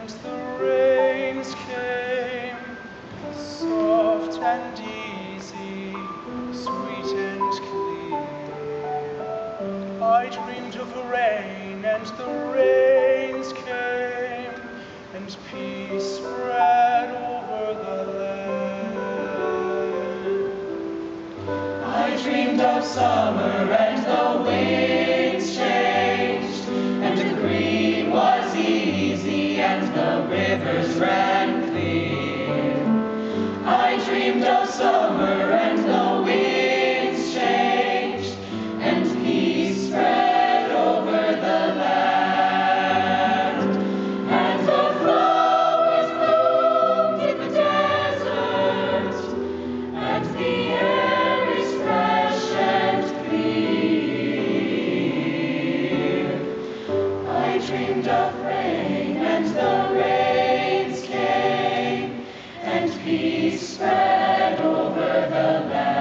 and the rains came, soft and easy, sweet and clear. I dreamed of rain, and the rains came, and peace spread over the land. I dreamed of summer, and the winds changed, and the green was easy, and the rivers ran clear. I dreamed of summer, and the winds changed, and peace spread over the land. And the flowers bloomed in the desert, and the air is fresh and clear. I dreamed of rain, and the rains came, and peace spread over the land.